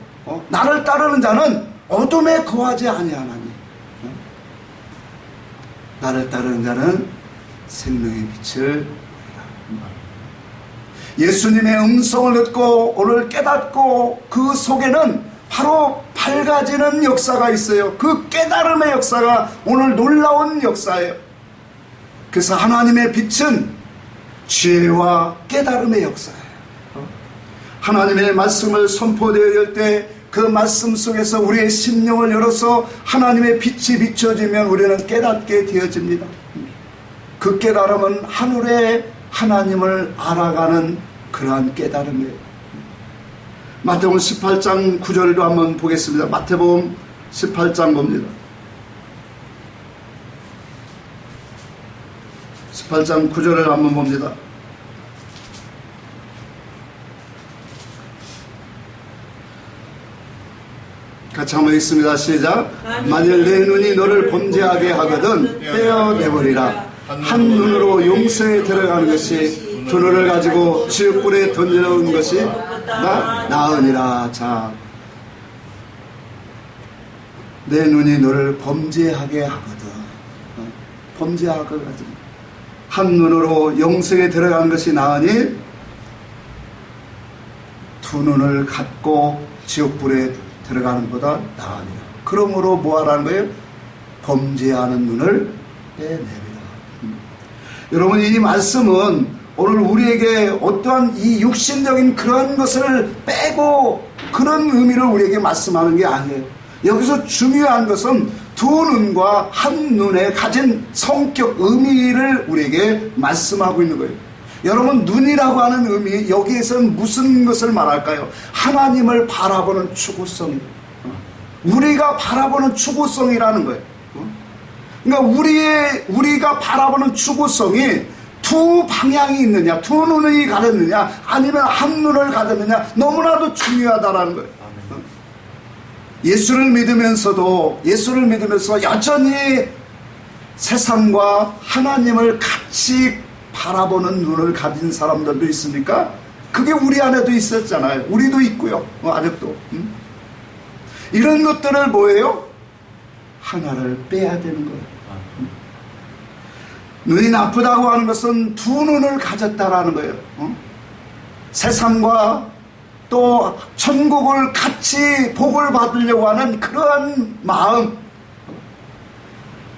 나를 따르는 자는 어둠에 거하지 아니하나니 나를 따르는 자는 생명의 빛을 보리라. 예수님의 음성을 듣고 오늘 깨닫고 그 속에는 바로 밝아지는 역사가 있어요. 그 깨달음의 역사가 오늘 놀라운 역사예요. 그래서 하나님의 빛은 지혜와 깨달음의 역사예요. 하나님의 말씀을 선포되어질 때 그 말씀 속에서 우리의 심령을 열어서 하나님의 빛이 비춰지면 우리는 깨닫게 되어집니다. 그 깨달음은 하늘의 하나님을 알아가는 그러한 깨달음이에요. 마태복음 18장 9절도 한번 보겠습니다. 마태복음 18장 봅니다. 18장 9절을 한번 봅니다. 같이 한번 읽습니다. 시작. 만일 내 눈이 너를 범죄하게 하거든 떼어내버리라. 한 눈으로 용서에 들어가는 것이 두 눈을 가지고 지옥불에 던져놓은 것이 나으니라. 자, 내 눈이 너를 범죄하게 하거든. 범죄하거든. 한 눈으로 영생에 들어가는 것이 나으니 두 눈을 갖고 지옥불에 들어가는 보다 나으니라. 그러므로 뭐하라는 거예요? 범죄하는 눈을 빼내리라. 여러분, 이 말씀은 오늘 우리에게 어떠한 이 육신적인 그런 것을 빼고 그런 의미를 우리에게 말씀하는 게 아니에요. 여기서 중요한 것은 두 눈과 한 눈에 가진 성격 의미를 우리에게 말씀하고 있는 거예요. 여러분, 눈이라고 하는 의미, 여기에서는 무슨 것을 말할까요? 하나님을 바라보는 추구성. 우리가 바라보는 추구성이라는 거예요. 그러니까 우리가 바라보는 추구성이 두 방향이 있느냐, 두 눈이 가졌느냐, 아니면 한 눈을 가졌느냐, 너무나도 중요하다라는 거예요. 예수를 믿으면서 여전히 세상과 하나님을 같이 바라보는 눈을 가진 사람들도 있습니까? 그게 우리 안에도 있었잖아요. 우리도 있고요. 아직도. 이런 것들을 뭐예요? 하나를 빼야 되는 거예요. 눈이 나쁘다고 하는 것은 두 눈을 가졌다라는 거예요. 세상과 또 천국을 같이 복을 받으려고 하는 그러한 마음,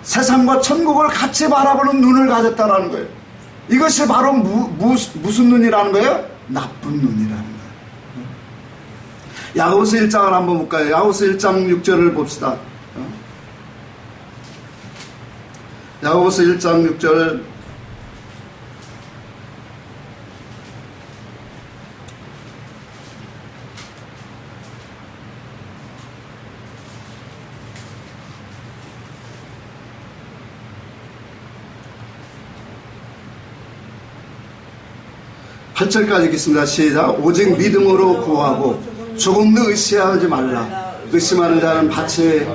세상과 천국을 같이 바라보는 눈을 가졌다라는 거예요. 이것이 바로 무슨 눈이라는 거예요? 나쁜 눈이라는 거예요. 야고보서 1장을 한번 볼까요? 야고보서 1장 6절을 봅시다. 야고보서 1장 6절. (8절까지) 읽겠습니다. 시작. 오직 믿음으로 구하고 조금도 의심하지 말라. 의심하는 자는 밭에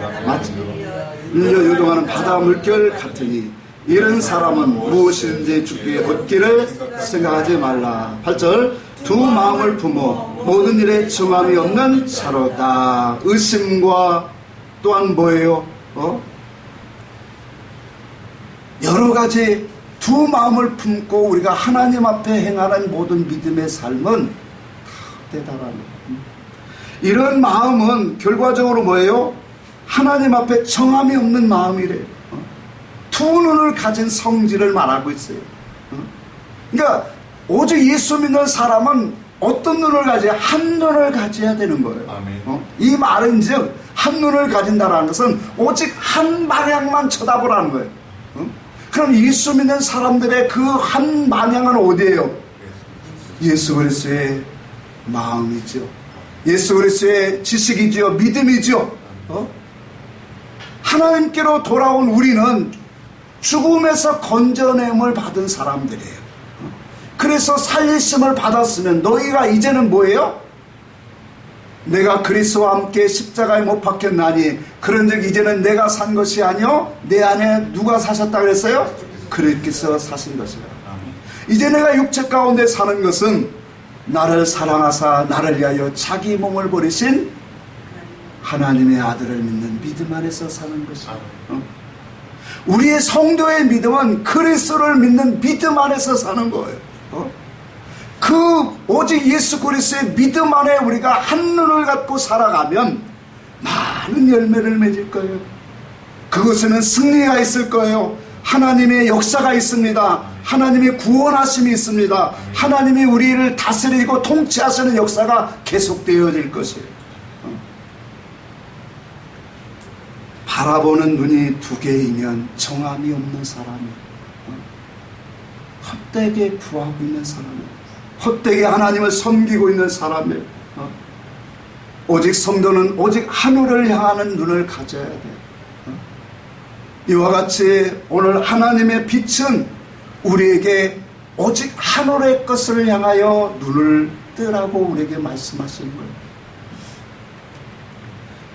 밀려 요동하는 바다 물결 같으니 이런 사람은 무엇이든지 주께 얻기를 생각하지 말라. 8절 두 마음을 품어 모든 일에 정함이 없는 자로다. 의심과 또한 뭐예요? 여러 가지 두 마음을 품고 우리가 하나님 앞에 행하는 모든 믿음의 삶은 다 대단한 이런 마음은 결과적으로 뭐예요? 하나님 앞에 정함이 없는 마음이래요. 두 눈을 가진 성질을 말하고 있어요. 그러니까 오직 예수 믿는 사람은 어떤 눈을 가져야 한 눈을 가져야 되는 거예요. 이 말은 즉 한 눈을 가진다는 것은 오직 한 방향만 쳐다보라는 거예요. 그럼 예수 믿는 사람들의 그 한 방향은 어디예요? 예수 그리스도의 마음이죠. 예수 그리스도의 지식이죠. 믿음이죠. 하나님께로 돌아온 우리는 죽음에서 건져냄을 받은 사람들이에요. 그래서 살리심을 받았으면 너희가 이제는 뭐예요? 내가 그리스도와 함께 십자가에 못 박혔나니 그런즉 이제는 내가 산 것이 아니요 내 안에 누가 사셨다 그랬어요? 그리스도께서 사신 것이라. 이제 내가 육체 가운데 사는 것은 나를 사랑하사 나를 위하여 자기 몸을 버리신 하나님의 아들을 믿는 믿음 안에서 사는 것이다. 우리의 성도의 믿음은 그리스도를 믿는 믿음 안에서 사는 거예요. 그 오직 예수 그리스도의 믿음 안에 우리가 한 눈을 갖고 살아가면 많은 열매를 맺을 거예요. 그것에는 승리가 있을 거예요. 하나님의 역사가 있습니다. 하나님의 구원하심이 있습니다. 하나님이 우리를 다스리고 통치하시는 역사가 계속되어질 것이에요. 바라보는 눈이 두 개이면 정함이 없는 사람이에요. 헛되게 구하고 있는 사람이에요. 헛되게 하나님을 섬기고 있는 사람이에요. 오직 성도는 오직 하늘을 향하는 눈을 가져야 돼요. 이와 같이 오늘 하나님의 빛은 우리에게 오직 하늘의 것을 향하여 눈을 뜨라고 우리에게 말씀하시는 거예요.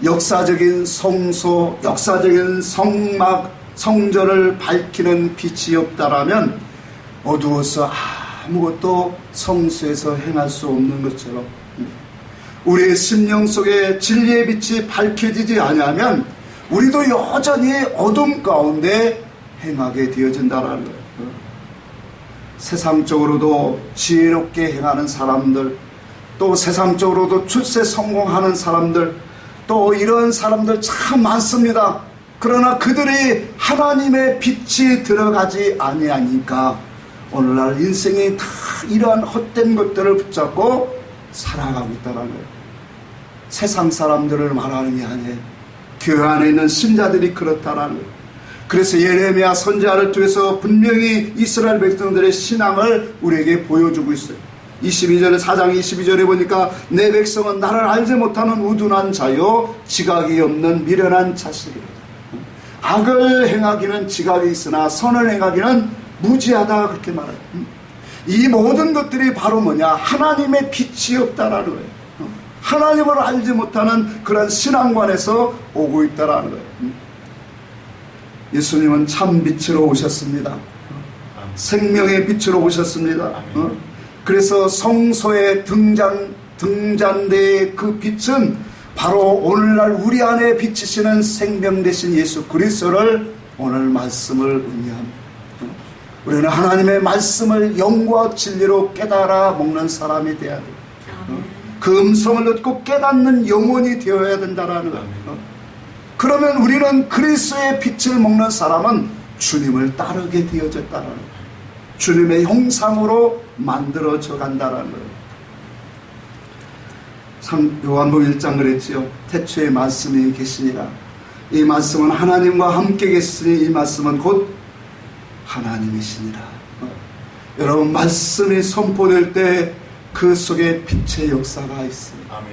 역사적인 성소, 역사적인 성막, 성전을 밝히는 빛이 없다라면 어두워서 아무것도 성소에서 행할 수 없는 것처럼 우리의 심령 속에 진리의 빛이 밝혀지지 않으면 우리도 여전히 어둠 가운데 행하게 되어진다라는 거예요. 세상적으로도 지혜롭게 행하는 사람들, 또 세상적으로도 출세 성공하는 사람들, 또 이런 사람들 참 많습니다. 그러나 그들이 하나님의 빛이 들어가지 아니하니까 오늘날 인생이 다 이러한 헛된 것들을 붙잡고 살아가고 있다는 거예요. 세상 사람들을 말하는 게 아니에요. 교회 안에 있는 신자들이 그렇다라는 거예요. 그래서 예레미야 선지자를 통해서 분명히 이스라엘 백성들의 신앙을 우리에게 보여주고 있어요. 4장 22절에 보니까 내 백성은 나를 알지 못하는 우둔한 자요 지각이 없는 미련한 자식이다. 악을 행하기는 지각이 있으나 선을 행하기는 무지하다 그렇게 말해요. 이 모든 것들이 바로 뭐냐? 하나님의 빛이 없다라는 거예요. 하나님을 알지 못하는 그런 신앙관에서 오고 있다라는 거예요. 예수님은 참 빛으로 오셨습니다. 생명의 빛으로 오셨습니다. 그래서 성소에 등잔대의 그 빛은 바로 오늘날 우리 안에 비치시는 생명 되신 예수 그리스도를 오늘 말씀을 의미합니다. 우리는 하나님의 말씀을 영과 진리로 깨달아 먹는 사람이 되어야 돼요. 그 음성을 듣고 깨닫는 영혼이 되어야 된다라는 거예요. 그러면 우리는 그리스도의 빛을 먹는 사람은 주님을 따르게 되어졌다라는 거예요. 주님의 형상으로 만들어져 간다라는 거예요. 요한복음 1장 그랬지요. 태초에 말씀이 계시니라. 이 말씀은 하나님과 함께 계시니 이 말씀은 곧 하나님이시니라. 여러분 말씀이 선포될 때 그 속에 빛의 역사가 있어요. 아멘.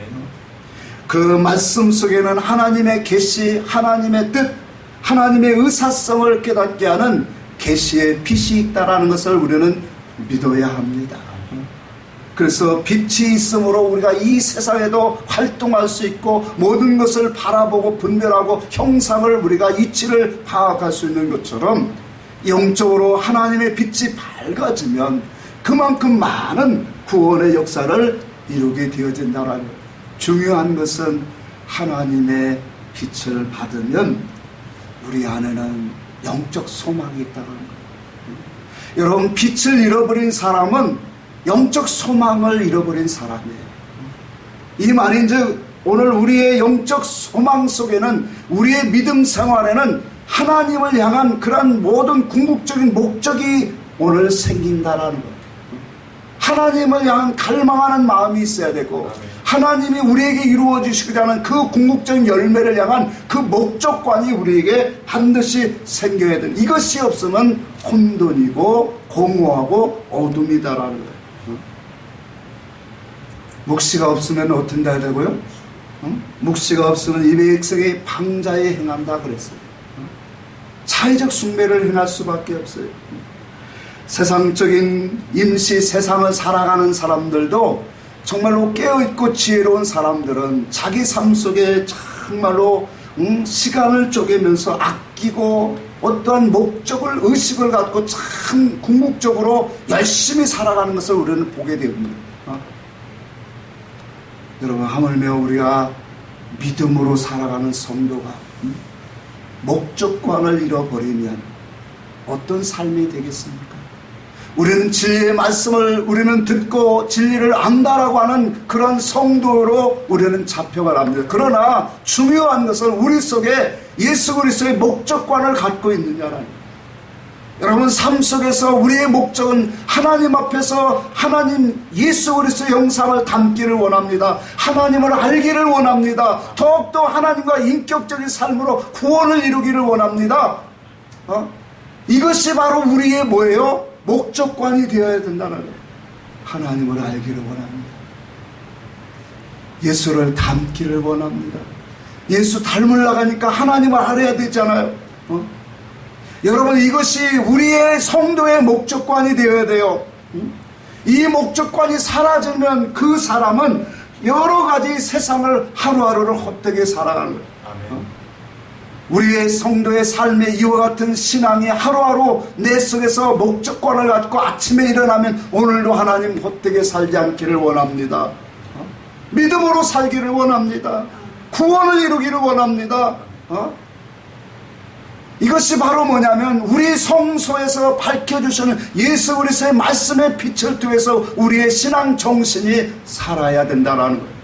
그 말씀 속에는 하나님의 계시, 하나님의 뜻, 하나님의 의사성을 깨닫게 하는 계시의 빛이 있다라는 것을 우리는 믿어야 합니다. 그래서 빛이 있으므로 우리가 이 세상에도 활동할 수 있고 모든 것을 바라보고 분별하고 형상을 우리가 이치를 파악할 수 있는 것처럼 영적으로 하나님의 빛이 밝아지면 그만큼 많은 구원의 역사를 이루게 되어진다는 거예요. 중요한 것은 하나님의 빛을 받으면 우리 안에는 영적 소망이 있다는 거예요. 여러분, 빛을 잃어버린 사람은 영적 소망을 잃어버린 사람이에요. 이 말인즉 오늘 우리의 영적 소망 속에는, 우리의 믿음 생활에는 하나님을 향한 그런 모든 궁극적인 목적이 오늘 생긴다라는 거예요. 하나님을 향한 갈망하는 마음이 있어야 되고, 하나님이 우리에게 이루어 주시고자 하는 그 궁극적인 열매를 향한 그 목적관이 우리에게 반드시 생겨야 되는, 이것이 없으면 혼돈이고 공허하고 어둠이다라는 거예요. 묵시가 없으면 어떻게 해야 되고요? 묵시가 없으면 이 백성이 방자에 행한다 그랬어요. 자의적 숭배를 행할 수밖에 없어요. 세상적인 임시 세상을 살아가는 사람들도 정말로 깨어있고 지혜로운 사람들은 자기 삶 속에 정말로 시간을 쪼개면서 아끼고 어떠한 목적을, 의식을 갖고 참 궁극적으로 열심히 살아가는 것을 우리는 보게 됩니다. 여러분, 하물며 우리가 믿음으로 살아가는 성도가 목적관을 잃어버리면 어떤 삶이 되겠습니까? 우리는 진리의 말씀을 우리는 듣고 진리를 안다라고 하는 그런 성도로 우리는 잡혀가 합니다. 그러나 중요한 것은 우리 속에 예수 그리스도의 목적관을 갖고 있느냐라는 거예요. 여러분, 삶 속에서 우리의 목적은 하나님 앞에서 하나님 예수 그리스도의 형상을 담기를 원합니다. 하나님을 알기를 원합니다. 더욱더 하나님과 인격적인 삶으로 구원을 이루기를 원합니다. 이것이 바로 우리의 뭐예요? 목적관이 되어야 된다는 거예요. 하나님을 알기를 원합니다. 예수를 닮기를 원합니다. 예수 닮으려고 하니까 하나님을 알아야 되잖아요. 여러분, 이것이 우리의 성도의 목적관이 되어야 돼요. 이 목적관이 사라지면 그 사람은 여러 가지 세상을 하루하루를 헛되게 살아가는 거예요. 우리의 성도의 삶의 이와 같은 신앙이 하루하루 내 속에서 목적관을 갖고 아침에 일어나면 오늘도 하나님 헛되게 살지 않기를 원합니다. 믿음으로 살기를 원합니다. 구원을 이루기를 원합니다. 이것이 바로 뭐냐면 우리 성소에서 밝혀주시는 예수 그리스도의 말씀의 빛을 통해서 우리의 신앙 정신이 살아야 된다는 거예요.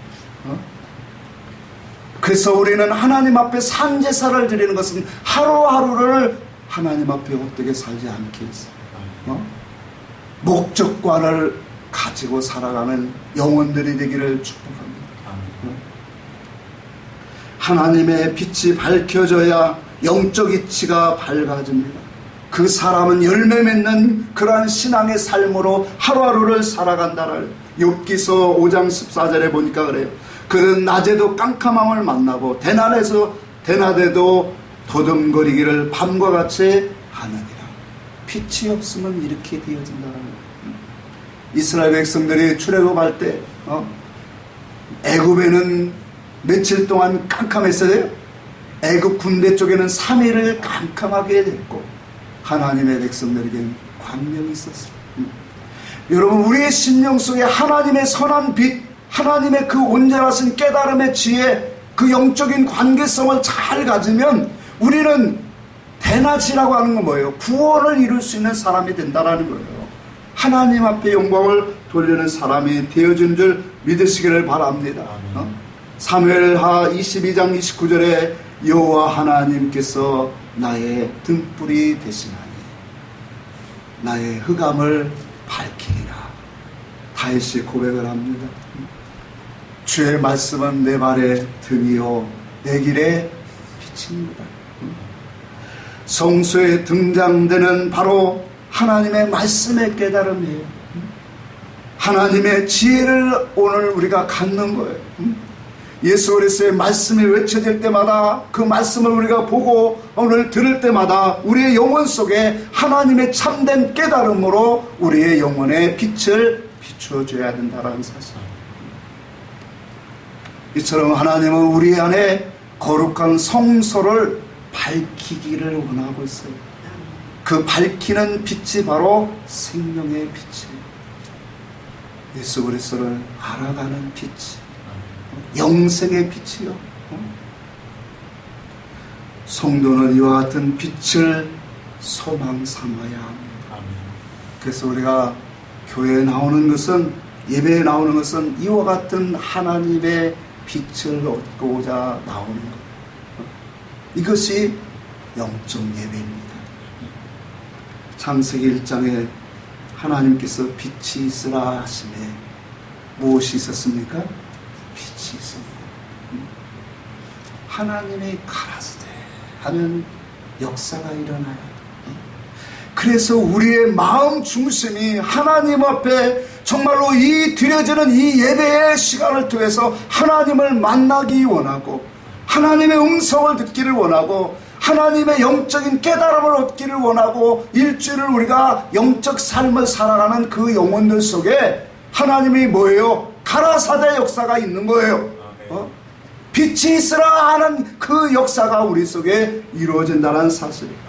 그래서 우리는 하나님 앞에 산제사를 드리는 것은 하루하루를 하나님 앞에 어떻게 살지 않게 했어요. 목적관을 가지고 살아가는 영혼들이 되기를 축복합니다. 하나님의 빛이 밝혀져야 영적 이치가 밝아집니다. 그 사람은 열매 맺는 그러한 신앙의 삶으로 하루하루를 살아간다는, 욥기서 5장 14절에 보니까 그래요. 그는 낮에도 깜깜함을 만나고 대낮에도 더듬거리기를 밤과 같이 하느니라. 빛이 없으면 이렇게 되어진다는 거예요. 이스라엘 백성들이 출애굽할 때 애굽에는 며칠 동안 깜깜했어요. 애굽 군대 쪽에는 3일을 깜깜하게 됐고 하나님의 백성들에게는 광명이 있었어요. 여러분, 우리의 심령 속에 하나님의 선한 빛, 하나님의 그 온전하신 깨달음의 지혜, 그 영적인 관계성을 잘 가지면 우리는 대낮이라고 하는 건 뭐예요? 구원을 이룰 수 있는 사람이 된다는 거예요. 하나님 앞에 영광을 돌리는 사람이 되어준 줄 믿으시기를 바랍니다. 사무엘하 22장 29절에 여호와 하나님께서 나의 등불이 되시나니 나의 흑암을 밝히리라. 다윗이 고백을 합니다. 주의 말씀은 내 발의 등이요 내 길의 빛입니다. 성소에 등장되는 바로 하나님의 말씀의 깨달음이에요. 하나님의 지혜를 오늘 우리가 갖는 거예요. 예수 그리스도의 말씀이 외쳐질 때마다, 그 말씀을 우리가 보고 오늘 들을 때마다 우리의 영혼 속에 하나님의 참된 깨달음으로 우리의 영혼의 빛을 비춰줘야 된다는 사실. 이처럼 하나님은 우리 안에 거룩한 성소를 밝히기를 원하고 있어요. 그 밝히는 빛이 바로 생명의 빛이에요. 예수 그리스도를 알아가는 빛, 영생의 빛이요. 성도는 이와 같은 빛을 소망 삼아야 합니다. 그래서 우리가 교회에 나오는 것은, 예배에 나오는 것은 이와 같은 하나님의 빛을 얻고자 나오는 것. 이것이 영적 예배입니다. 창세기 1장에 하나님께서 빛이 있으라 하시매 무엇이 있었습니까? 빛이 있습니다. 하나님의 가라사대 하는 역사가 일어나요. 그래서 우리의 마음 중심이 하나님 앞에 정말로 이 드려지는 이 예배의 시간을 통해서 하나님을 만나기 원하고, 하나님의 음성을 듣기를 원하고, 하나님의 영적인 깨달음을 얻기를 원하고, 일주일을 우리가 영적 삶을 살아가는 그 영혼들 속에 하나님이 뭐예요? 가라사대 역사가 있는 거예요. 빛이 있으라 하는 그 역사가 우리 속에 이루어진다는 사실이에요.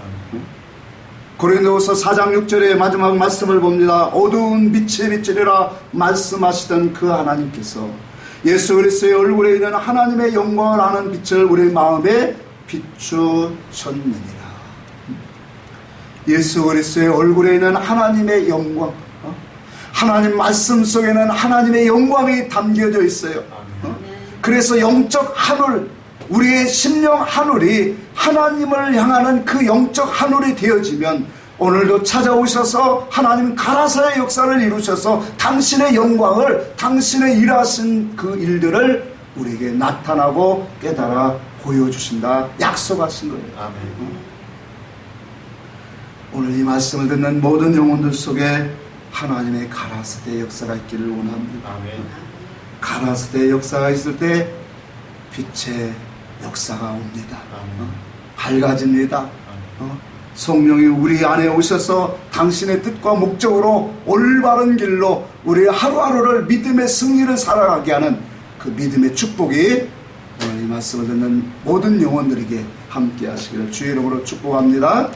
고린도후서 4장 6절의 마지막 말씀을 봅니다. 어두운 빛에 비치리라 말씀하시던 그 하나님께서 예수 그리스도의 얼굴에 있는 하나님의 영광을 아는 빛을 우리 마음에 비추셨느니라. 예수 그리스도의 얼굴에 있는 하나님의 영광, 하나님 말씀 속에는 하나님의 영광이 담겨져 있어요. 그래서 영적 하늘, 우리의 심령 하늘이 하나님을 향하는 그 영적 하늘이 되어지면 오늘도 찾아오셔서 하나님 가라사의 역사를 이루셔서 당신의 영광을, 당신의 일하신 그 일들을 우리에게 나타나고 깨달아 보여주신다 약속하신 거예요. 아멘. 오늘 이 말씀을 듣는 모든 영혼들 속에 하나님의 가라사대 역사가 있기를 원합니다. 아멘. 가라사대 역사가 있을 때 빛의 역사가 옵니다. 밝아집니다. 성령이 우리 안에 오셔서 당신의 뜻과 목적으로 올바른 길로 우리 하루하루를 믿음의 승리를 살아가게 하는 그 믿음의 축복이 오늘 이 말씀을 듣는 모든 영혼들에게 함께 하시기를 주의 이름으로 축복합니다.